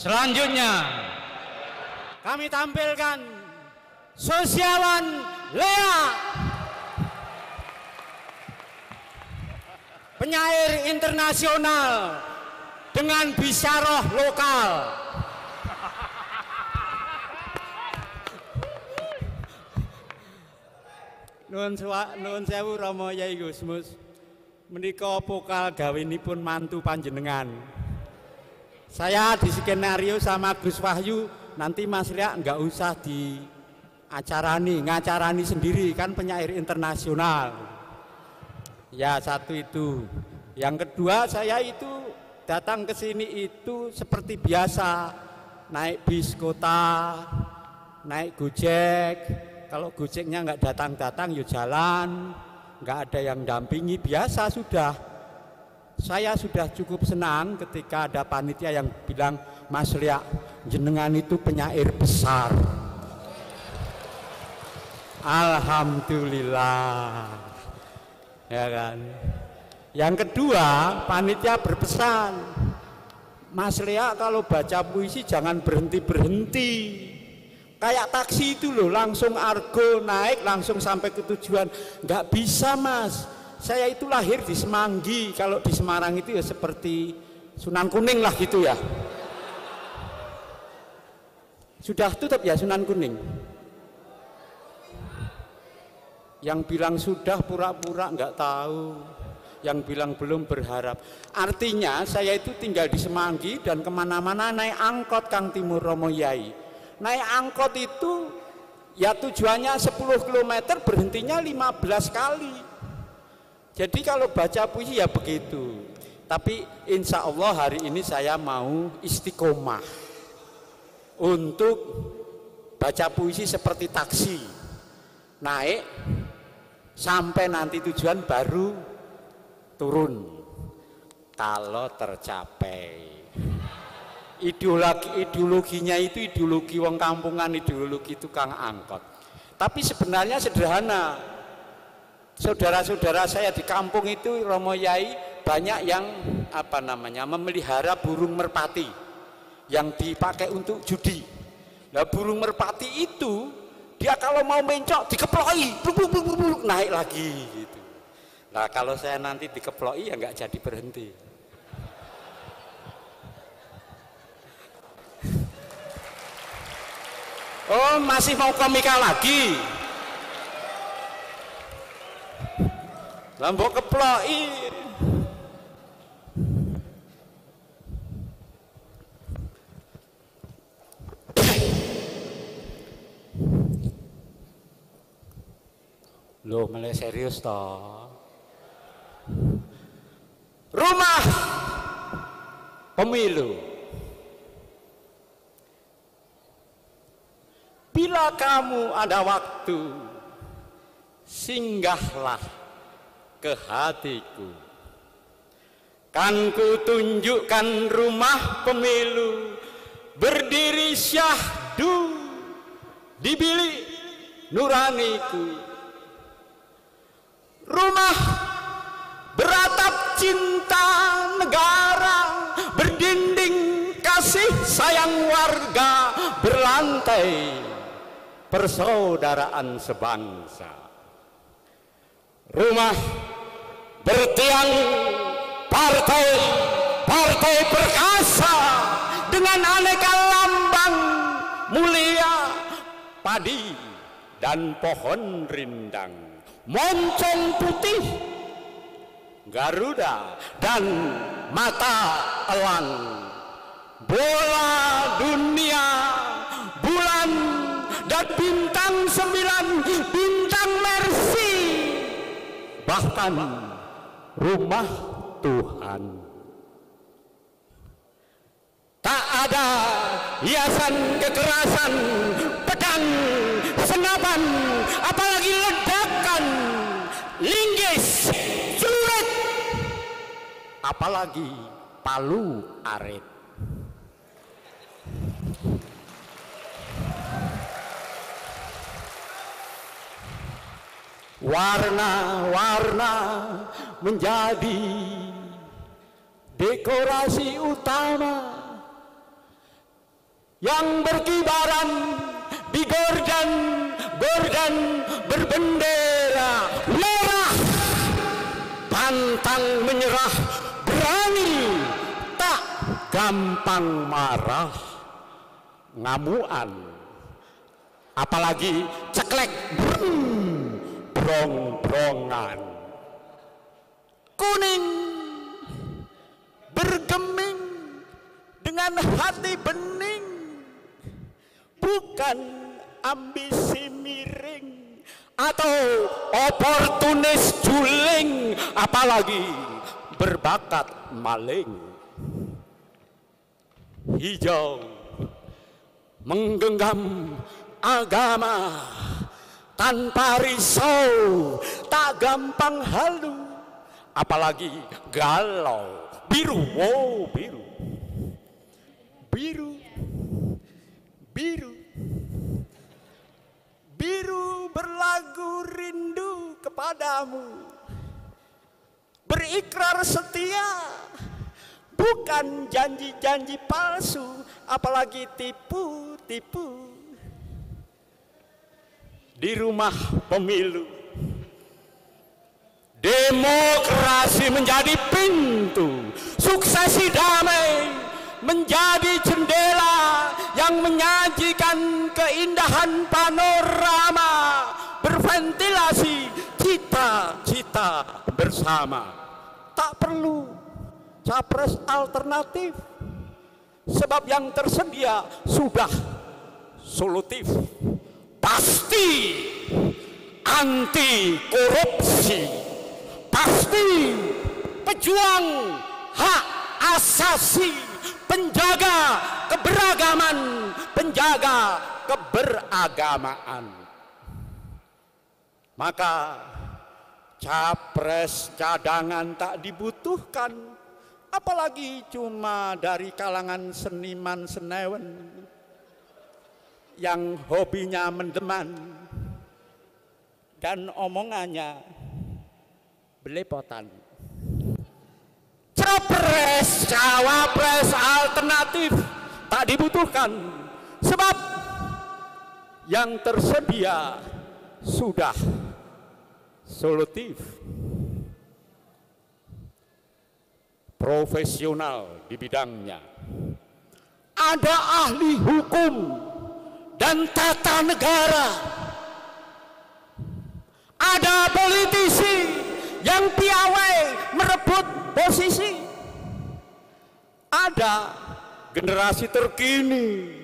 Selanjutnya kami tampilkan Sosiawan Lea, penyair internasional dengan bisyarah lokal. Nuwun sewu Rama Yai Gusmus, menika vokal gawinipun mantu panjenengan. Saya di skenario sama Gus Wahyu, nanti Mas Ria nggak usah ngacarani sendiri, kan penyair internasional. Ya, satu itu. Yang kedua, saya itu datang ke sini itu seperti biasa, naik bis kota, naik Gojek. Kalau Gojeknya nggak datang-datang, ya jalan, nggak ada yang dampingi, biasa sudah. Saya sudah cukup senang ketika ada panitia yang bilang, Mas Ria, jenengan itu penyair besar. Alhamdulillah, ya kan. Yang kedua, panitia berpesan, Mas Ria kalau baca puisi jangan berhenti-berhenti. Kayak taksi itu loh, langsung argo naik langsung sampai ke tujuan. Nggak bisa Mas, saya itu lahir di Semanggi, kalau di Semarang itu ya seperti Sunan Kuning lah gitu ya. Sudah tutup ya Sunan Kuning? Yang bilang sudah pura-pura nggak tahu, yang bilang belum berharap. Artinya saya itu tinggal di Semanggi dan kemana-mana naik angkot Kang Timur Romo Yai. Naik angkot itu ya tujuannya 10 km, berhentinya 15 kali. Jadi kalau baca puisi ya begitu. Tapi insya Allah hari ini saya mau istiqomah untuk baca puisi seperti taksi, naik sampai nanti tujuan baru turun kalau tercapai. Ideologinya itu ideologi wong kampungan, ideologi tukang angkot. Tapi sebenarnya sederhana. Saudara-saudara saya di kampung itu Romo Yai banyak yang memelihara burung merpati yang dipakai untuk judi. Nah, burung merpati itu dia kalau mau mencok dikeploi, naik lagi gitu. Nah, kalau saya nanti dikeploi ya nggak jadi berhenti. Oh, masih mau komika lagi? Lambok keploi. Loh, malah serius toh. Rumah pemilu. Bila kamu ada waktu, singgahlah ke hatiku. Kan ku tunjukkan rumah pemilu, berdiri syahdu di bilik nuraniku. Rumah beratap cinta negara, berdinding kasih sayang warga, berlantai persaudaraan sebangsa. Rumah bertiang partai perkasa dengan aneka lambang mulia, padi dan pohon rindang, moncong putih, Garuda dan mata elang, bola dunia, bulan dan bintang 9, bintang Mercy, bahkan rumah Tuhan. Tak ada hiasan kekerasan, pedang, senapan, apalagi ledakan, linggis, celurit, apalagi palu arit. Warna-warna menjadi dekorasi utama, yang berkibaran di gorden berbendera merah, pantang menyerah, berani, tak gampang marah, ngamuan, apalagi ceklek, brong-brongan, kuning, bergeming, dengan hati bening, bukan ambisi miring atau oportunis juling, apalagi berbakat maling. Hijau menggenggam agama tanpa risau, tak gampang halu, apalagi galau. Biru, oh biru, biru, biru, biru berlagu rindu kepadamu, berikrar setia, bukan janji-janji palsu, apalagi tipu-tipu. Di rumah pemilu, demokrasi menjadi pintu, suksesi damai menjadi jendela yang menyajikan keindahan panorama, berventilasi cita-cita bersama. Tak perlu capres alternatif, sebab yang tersedia sudah solutif. Pasti anti korupsi, pasti pejuang hak asasi, penjaga keberagaman, penjaga keberagamaan. Maka capres cadangan tak dibutuhkan, apalagi cuma dari kalangan seniman senewen yang hobinya mendeman dan omongannya belepotan. Capres cawapres alternatif tak dibutuhkan, sebab yang tersedia sudah solutif. Profesional di bidangnya, ada ahli hukum dan tata negara, ada politisi yang piawai merebut posisi, ada generasi terkini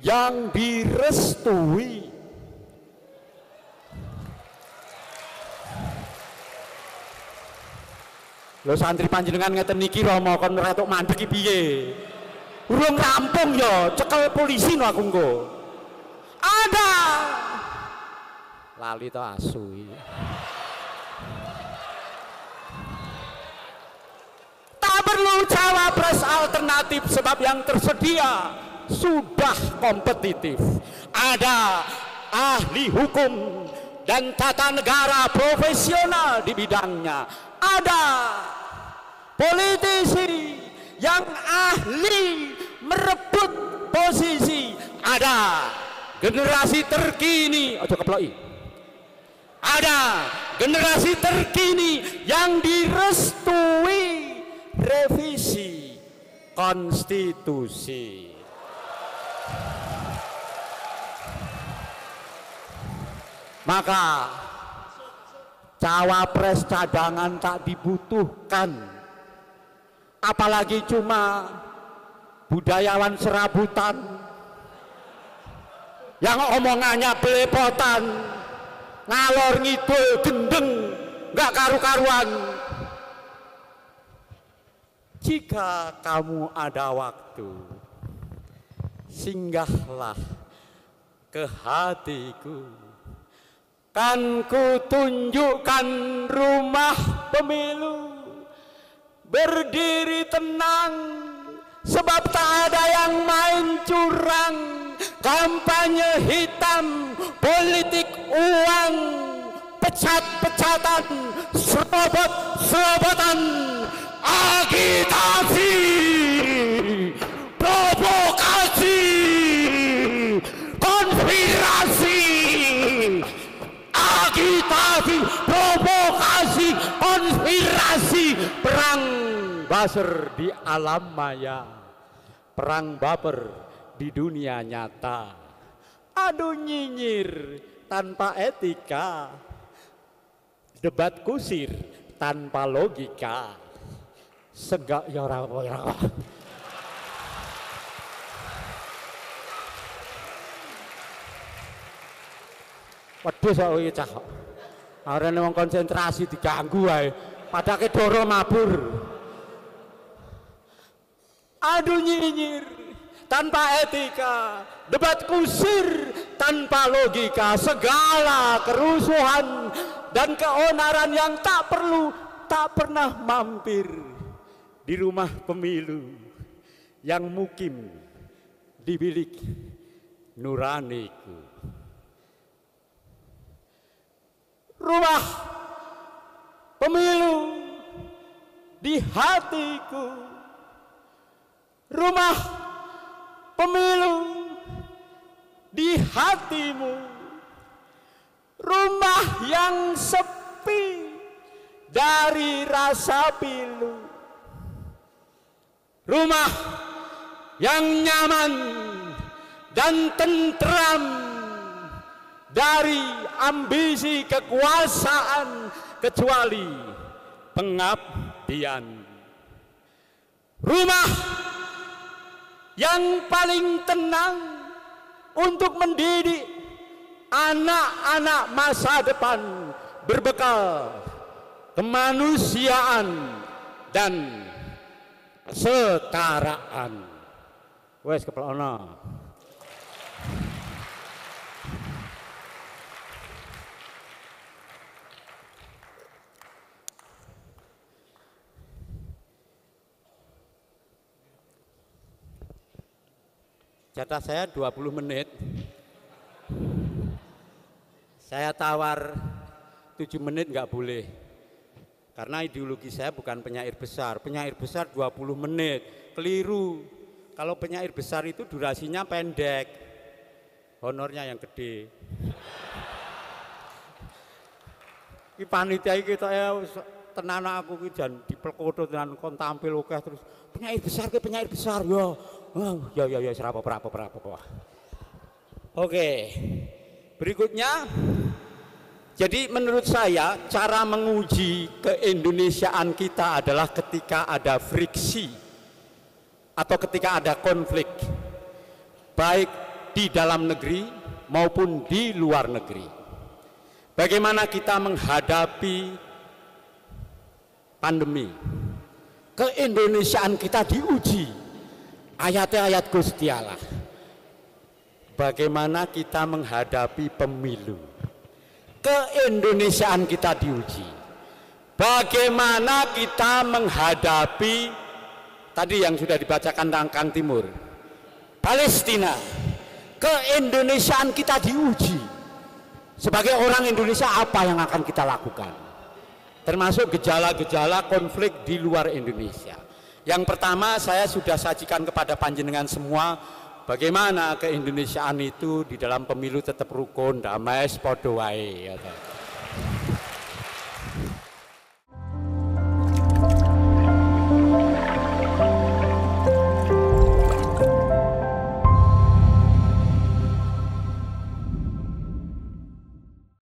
yang direstui. Lho santri panjenengan ngeten niki Rama kon retuk mandek iki piye? Urung rampung ya, cekel polisi no aku engko. Ada lali to asu iki. Tak perlu cawapres alternatif, sebab yang tersedia sudah kompetitif. Ada ahli hukum dan tata negara profesional di bidangnya, ada politisi yang ahli merebut posisi, ada generasi terkini, ojo keploki, ada generasi terkini yang direstui revisi konstitusi. Maka cawapres cadangan tak dibutuhkan, apalagi cuma budayawan serabutan yang omongannya belepotan, ngalor ngidul gendeng, nggak karu-karuan. Jika kamu ada waktu, singgahlah ke hatiku, kan ku tunjukkan rumah pemilu, berdiri tenang, sebab tak ada yang main curang, kampanye hitam, politik uang, pecat-pecatan, serobot-serobotan, agitasi, provokasi. konspirasi perang buzzer di alam maya, perang baper di dunia nyata, adu nyinyir tanpa etika, debat kusir tanpa logika, segak yora. Waduh saya ini cah, arene wong konsentrasi diganggu wae, padake doro mabur. Adu nyinyir tanpa etika, debat kusir tanpa logika, segala kerusuhan dan keonaran yang tak pernah mampir di rumah pemilu yang mukim di bilik nuraniku. Rumah pemilu di hatiku, rumah pemilu di hatimu, rumah yang sepi dari rasa pilu, rumah yang nyaman dan tentram dari ambisi kekuasaan kecuali pengabdian. Rumah yang paling tenang untuk mendidik anak-anak masa depan berbekal kemanusiaan dan kesetaraan. Wes kepelana. Jatah saya 20 menit. Saya tawar 7 menit nggak boleh. Karena ideologi saya bukan penyair besar. Penyair besar 20 menit. Keliru. Kalau penyair besar itu durasinya pendek. Honornya yang gede. Ki panitia iki kita ya tenan aku ki jan dipelkoto tenan kon tampil oke terus penyair besar yo. Oh, ya serapa. Oke. Berikutnya, jadi menurut saya cara menguji keindonesiaan kita adalah ketika ada friksi atau ketika ada konflik, baik di dalam negeri maupun di luar negeri. Bagaimana kita menghadapi pandemi? Keindonesiaan kita diuji. Ayat-ayat Gusti Allah. Bagaimana kita menghadapi pemilu? Keindonesiaan kita diuji. Bagaimana kita menghadapi tadi yang sudah dibacakan Kang Timur, Palestina. Keindonesiaan kita diuji. Sebagai orang Indonesia apa yang akan kita lakukan? Termasuk gejala-gejala konflik di luar Indonesia. Yang pertama saya sudah sajikan kepada panjenengan semua bagaimana keindonesiaan itu di dalam pemilu tetap rukun, damai, podo wae.